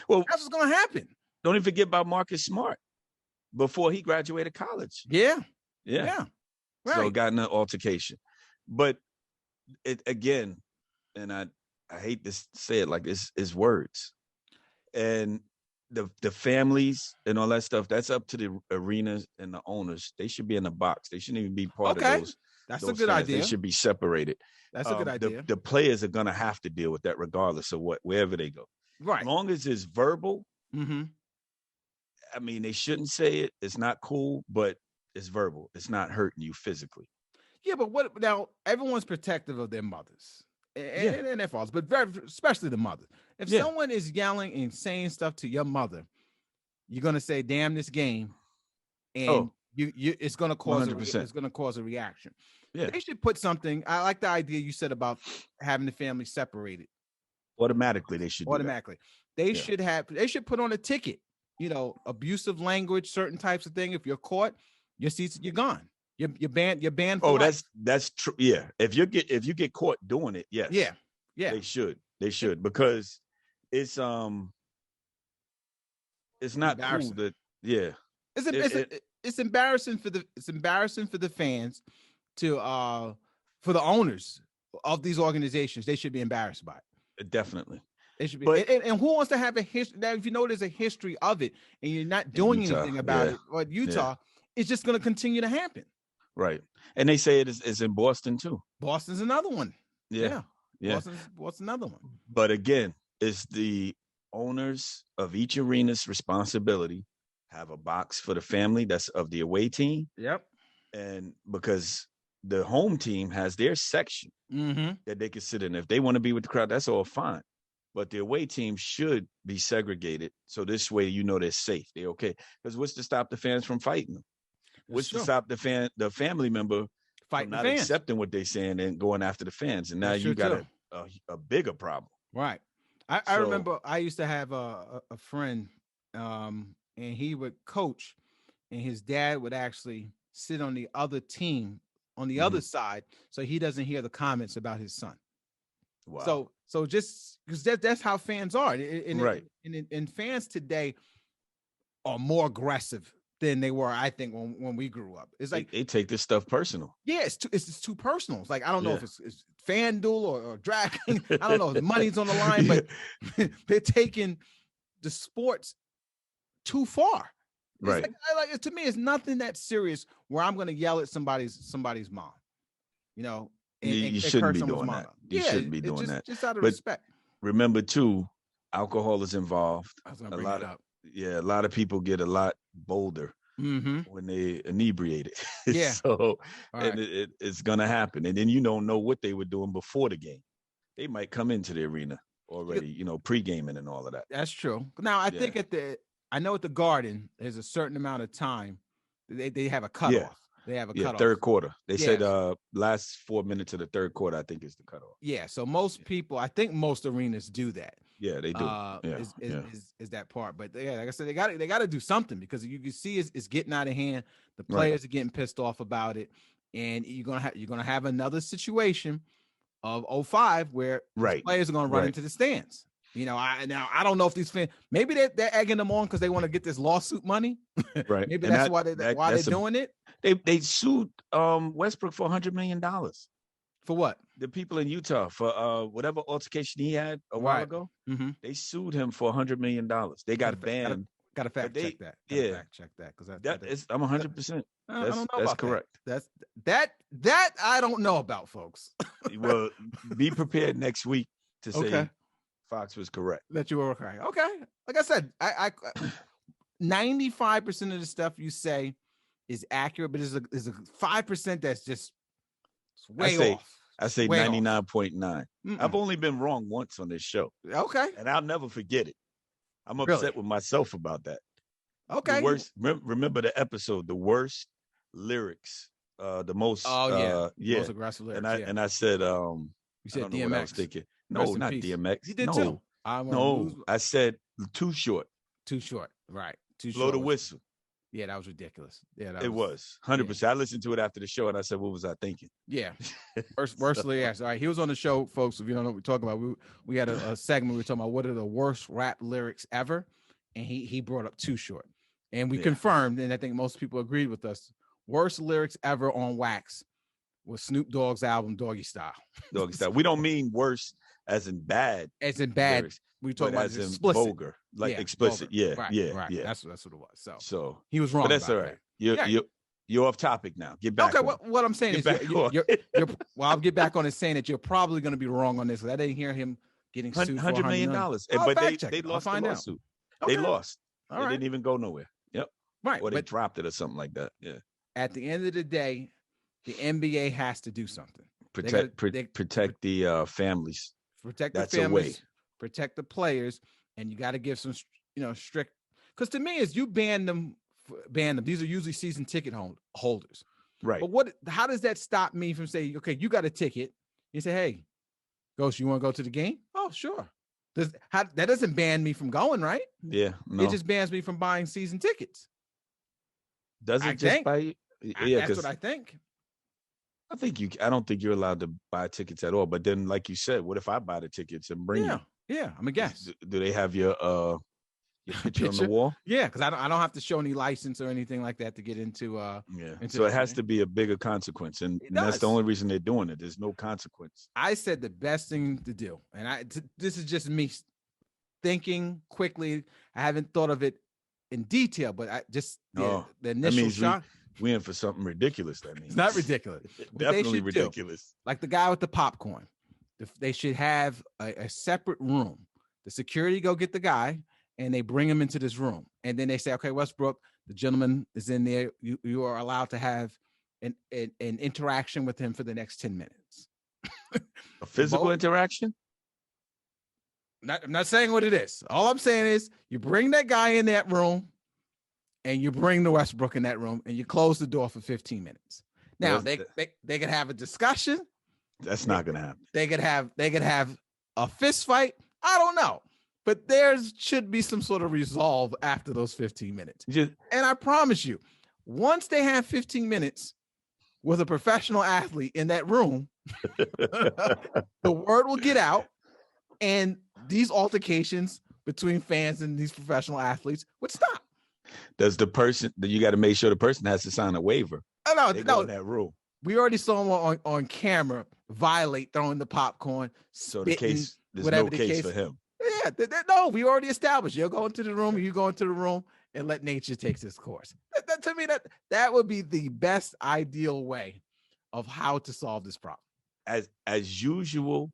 that's what's going to happen. Don't even forget about Marcus Smart before he graduated college. Yeah. Right. So got in an altercation. But it again, and I hate to say it like this, is words. And the families and all that stuff, that's up to the arenas and the owners. They should be in the box. They shouldn't even be part of those. That's those a good fans. idea. They should be separated. That's a good idea. The players are gonna have to deal with that regardless of wherever they go. Right. As long as it's verbal. I mean, they shouldn't say it. It's not cool, but it's verbal. It's not hurting you physically. Yeah, but now everyone's protective of their mothers and their fathers, but especially the mother. If someone is yelling and saying stuff to your mother, you're gonna say, "Damn this game," and it's gonna cause a reaction. Yeah. They should put something. I like the idea you said about having the family separated. Automatically, they should. They should put on a ticket. Abusive language, certain types of thing. If you're caught, you're gone. You're banned. You're banned. For life. That's true. Yeah. If you get caught doing it, yes. Yeah. They should because it's not cool that. Yeah. it's embarrassing for the fans to for the owners of these organizations. They should be embarrassed by it. Definitely. It should be. But And who wants to have a history? Now, if you know there's a history of it and you're not doing Utah, anything about it, or Utah, it's just going to continue to happen. Right. And they say it's in Boston too. Boston's another one. Yeah. Boston's another one. But again, it's the owners of each arena's responsibility have a box for the family that's of the away team. Yep. And because the home team has their section that they can sit in. If they want to be with the crowd, that's all fine. But the away team should be segregated. So this way, you know, they're safe. They're okay. Because what's to stop the fans from fighting them? What's to stop the family member from not accepting what they're saying and going after the fans? And now you got a bigger problem. Right. I remember I used to have a friend, and he would coach, and his dad would actually sit on the other team, on the other side, so he doesn't hear the comments about his son. Wow. So just because that's how fans are. And fans today are more aggressive than they were, I think, when we grew up. It's like they take this stuff personal. Yeah, it's too personal. It's like, I don't know if it's FanDuel or Dragon. I don't know if money's on the line, but they're taking the sports too far. Right. Like, to me, it's nothing that serious where I'm going to yell at somebody's mom. You know, you shouldn't be doing that. You shouldn't be doing that. Just out of respect. Remember, too, alcohol is involved. I was going to bring that up. A lot of people get a lot bolder when they inebriated. Yeah. So it's going to happen. And then you don't know what they were doing before the game. They might come into the arena already, you know, pre-gaming and all of that. That's true. Now, I think I know at the Garden, there's a certain amount of time. They have a cutoff. Yeah. They have a cutoff. Third quarter. They said last 4 minutes of the third quarter, I think, is the cutoff. Yeah. So most people, I think most arenas do that. Yeah, they do. Is that part? But like I said, they got to do something, because you can see it's getting out of hand. The players are getting pissed off about it, and you're gonna have another situation of 05 where players are gonna run into the stands. You know, I don't know if these fans, maybe they're egging them on because they want to get this lawsuit money. Right. Maybe that's why they're doing it. They sued Westbrook for $100 million. For what? The people in Utah for whatever altercation he had a while ago. They sued him for $100 million. They got banned. Got to fact check that. Fact check that, because I'm 100%. I don't know that's about correct. That I don't know about, folks. Well, be prepared next week to say Foxx was correct. That you were correct. Okay. Like I said, I 95% of the stuff you say is accurate, but there's a 5% that's just way off. I say 99.9. I've only been wrong once on this show. Okay. And I'll never forget it. I'm upset with myself about that. Okay. The worst, remember the episode, the worst lyrics, the most most aggressive lyrics. And I said you said DMX. I was thinking. No, not DMX. You did too. I said too short. Too short. Right. Too Blow short. The whistle. Yeah, that was ridiculous. Yeah, it was 100%. I listened to it after the show and I said, what was I thinking? Yeah. Worst lyrics. All right. He was on the show, folks. If you don't know what we're talking about, we had a segment. We were talking about what are the worst rap lyrics ever. And he brought up Too Short. And we confirmed, and I think most people agreed with us, worst lyrics ever on Wax was Snoop Dogg's album, Doggy Style. Doggy Style. We don't mean worse as in bad. As in bad. Lyrics, we talk about as in explicit. Vulgar. Like explicit. Vulgar. Right. That's what it was. So he was wrong. But that's all right. You're off topic now. Get back. Okay, what I'm saying is I'll get back on it, saying that you're probably going to be wrong on this. I didn't hear him getting sued for $100 million. But they lost the lawsuit. Okay. They lost. They didn't even go nowhere. Yep. Right. Or they dropped it or something like that. Yeah. At the end of the day, the NBA has to do something. Protect the families. Protect the families. Protect the players, and you got to give some, strict. Because to me, is you ban them. These are usually season ticket holders, right? But how does that stop me from saying, okay, you got a ticket? You say, hey, Ghost, you want to go to the game? Oh, sure. That doesn't ban me from going, right? Yeah, no. It just bans me from buying season tickets. Does it just buy? Yeah, that's what I think. I don't think you're allowed to buy tickets at all. But then, like you said, what if I buy the tickets and bring them? Yeah, I'm a guest. Do they have your Picture on the wall. Yeah, because I don't have to show any license or anything like that to get into. So it has to be a bigger consequence, and that's the only reason they're doing it. There's no consequence. I said the best thing to do, and this is just me thinking quickly. I haven't thought of it in detail, but I just the initial shot. We in for something ridiculous. That means it's not ridiculous. Definitely ridiculous. Like the guy with the popcorn. They should have a separate room. The security go get the guy, and they bring him into this room. And then they say, okay, Westbrook, the gentleman is in there. You are allowed to have an interaction with him for the next 10 minutes. A physical interaction? I'm not saying what it is. All I'm saying is you bring that guy in that room, and you bring the Westbrook in that room, and you close the door for 15 minutes. Now they could have a discussion. That's not going to happen. They could have a fist fight. I don't know, but there should be some sort of resolve after those 15 minutes. And I promise you, once they have 15 minutes with a professional athlete in that room, the word will get out, and these altercations between fans and these professional athletes would stop. Does the person that you got to make sure the person has to sign a waiver? No, in that rule. We already saw him on camera violate throwing the popcorn. So the case, there's no case for him. Yeah, no, we already established. You'll go into the room, you go into the room, and let nature take its course. To me, that would be the best ideal way of how to solve this problem. As usual,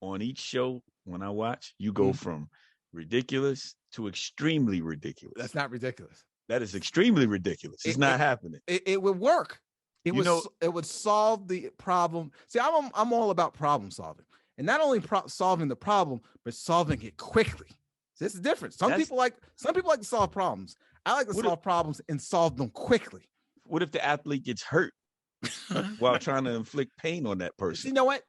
on each show when I watch, you go from ridiculous to extremely ridiculous. That's not ridiculous. That is extremely ridiculous. It's not happening. It would work. It would solve the problem. See, I'm all about problem solving, and not only solving the problem, but solving it quickly. So this is different. Some people like to solve problems. I like to solve problems and solve them quickly. What if the athlete gets hurt while trying to inflict pain on that person? You know what?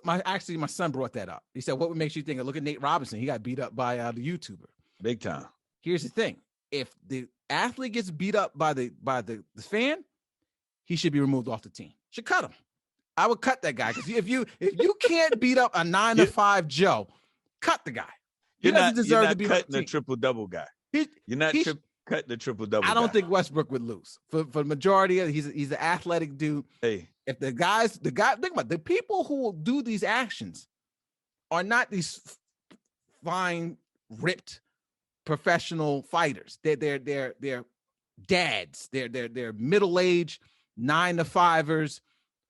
My son brought that up. He said, "What makes you think?" Look at Nate Robinson. He got beat up by the YouTuber. Big time. Here's the thing: if the athlete gets beat up by the fan, he should be removed off the team. Should cut him. I would cut that guy, because if you can't beat up a 9 to 5 Joe, cut the guy. He doesn't deserve to be cutting the triple double guy. You're not cutting the triple double. I don't think Westbrook would lose for the majority of. He's an athletic dude. Hey, if the guy, think about it, the people who will do these actions are not these fine, ripped professional fighters. They're dads. They're middle-aged 9 to 5ers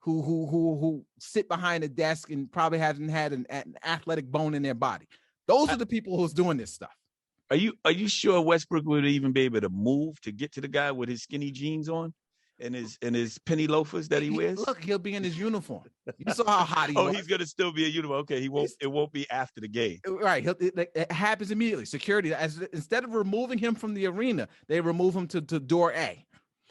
who sit behind a desk and probably haven't had an athletic bone in their body. Those are the people who's doing this stuff. Are you sure Westbrook would even be able to move to get to the guy with his skinny jeans on and his penny loafers that he wears? Look, he'll be in his uniform. You saw how hot he was. He's gonna still be a uniform. Okay, it won't be after the game. Right. It happens immediately. Security, instead of removing him from the arena, they remove him to door A.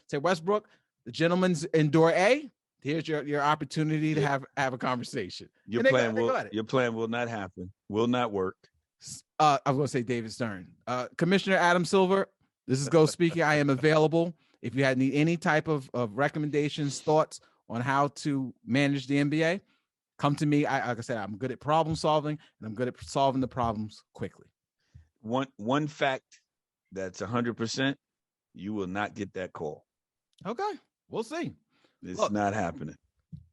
Say, Westbrook, the gentleman's in door A. Here's your opportunity to have a conversation. Your plan will not happen. Will not work. I was going to say David Stern. Commissioner Adam Silver, this is Go speaking. I am available. If you need any type of recommendations, thoughts on how to manage the NBA, come to me. Like I said, I'm good at problem solving, and I'm good at solving the problems quickly. One fact that's 100%, you will not get that call. Okay, we'll see. It's not happening.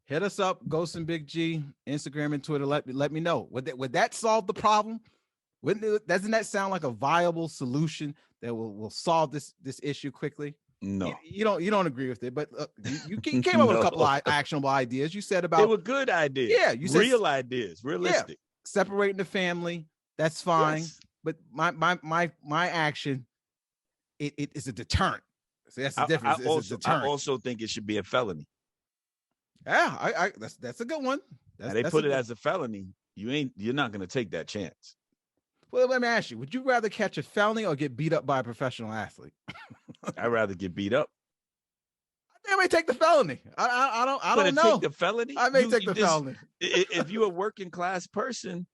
Hit us up, Ghost and Big G, Instagram and Twitter. Let me know. Would that solve the problem? Doesn't that sound like a viable solution that will solve this issue quickly? No, you don't agree with it, but you came up with a couple of actionable ideas. You said about they were good ideas. Yeah, you said real ideas, realistic. Yeah, separating the family, that's fine. Yes. But my action, it is a deterrent. So that's the difference. I also think it should be a felony. Yeah, that's a good one. They put it as a felony. You're not going to take that chance. Well, let me ask you: would you rather catch a felony or get beat up by a professional athlete? I'd rather get beat up. I may take the felony. I don't know. Take the felony. I may take the felony. If you're a working class person,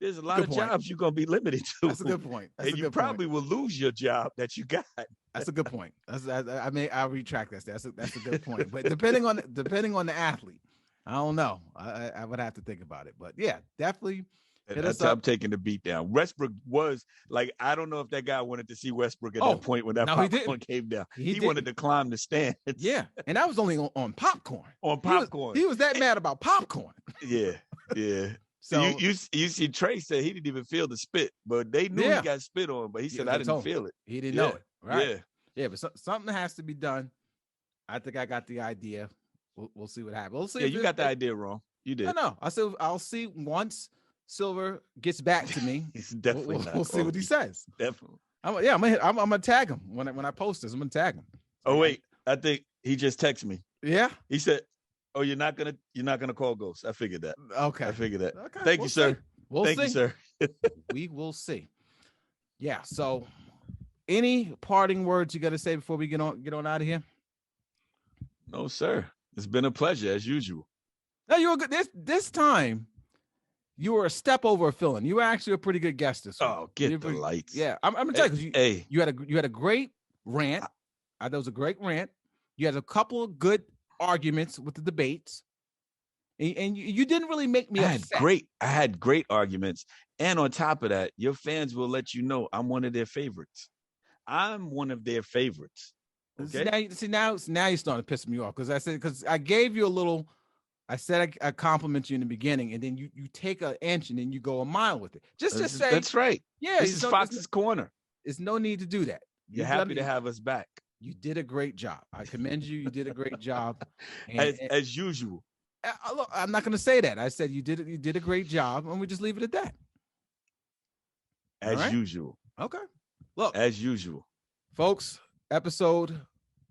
there's a lot of jobs you're going to be limited to. That's a good point. And you probably will lose your job that you got. That's a good point. I'll retract that. That's a good point. But depending on the athlete, I don't know. I would have to think about it. But yeah, definitely Hit us up. I'm taking the beat down. Westbrook was like, I don't know if that guy wanted to see Westbrook at that point when that popcorn came down. He wanted to climb the stands. Yeah, and that was only on popcorn. On popcorn. He was that mad about popcorn. Yeah. So you see, Trey said he didn't even feel the spit, but they knew he got spit on, but he said, I didn't feel it. He didn't know it. Right. Yeah, but something has to be done. I think I got the idea. We'll see what happens. We'll see. Yeah, you got the idea wrong. You did. No. I said I'll see once Silver gets back to me. He's definitely we'll see what he says. Definitely. I'm gonna tag him when I post this. I'm gonna tag him. Oh wait, I think he just texted me. Yeah. He said, "Oh, you're not gonna call Ghost." I figured that. Okay. I figured that. Okay. Thank you, sir. Thank you, sir. We will see. Yeah. So, any parting words you got to say before we get on out of here? No, sir. It's been a pleasure as usual. No, you were good. This time, you were a step over a Felony. You were actually a pretty good guest this week. Oh, get the lights. Yeah, I'm gonna tell you because you had a great rant. That was a great rant. You had a couple of good arguments with the debates, and you didn't really make me upset. I had great arguments, and on top of that, your fans will let you know I'm one of their favorites. I'm one of their favorites. Okay. Now you're starting to piss me off because I gave you a little. I said I compliment you in the beginning, and then you take an inch and then you go a mile with it. Just say that's right. Yeah, this is Fox's corner. There's no need to do that. You're happy to have us back. You did a great job. I commend you. You did a great job. As usual. Look, I'm not going to say that. I said you did a great job, and we just leave it at that. As usual. Okay. Look. As usual. Folks, episode.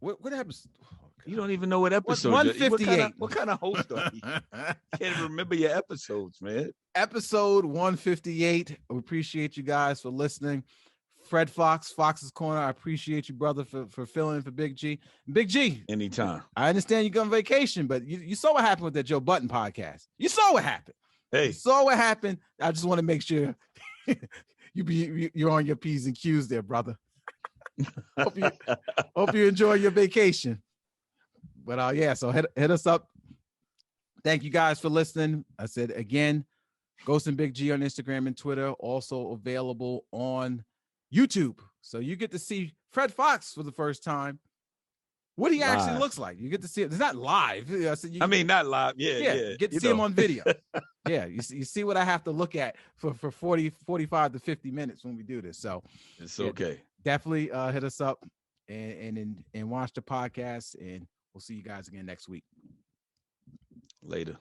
What episode? You don't even know what episode. 158. What kind of host are you? Can't remember your episodes, man. Episode 158. We appreciate you guys for listening. Fred Foxx, Fox's Corner. I appreciate you, brother, for filling in for Big G. Big G. Anytime. I understand you go on vacation, but you saw what happened with that Joe Budden podcast. You saw what happened. Hey. You saw what happened. I just want to make sure you're on your P's and Q's there, brother. Hope you enjoy your vacation. But so hit us up. Thank you guys for listening. I said again, Ghost and Big G on Instagram and Twitter, also available on YouTube. So you get to see Fred Foxx for the first time. What he actually looks like. You get to see it. It's not live. I mean, not live. Yeah. You get to see him on video. Yeah, you see what I have to look at for 45 to 50 minutes when we do this. So it's okay. Definitely hit us up and watch the podcast, and we'll see you guys again next week. Later.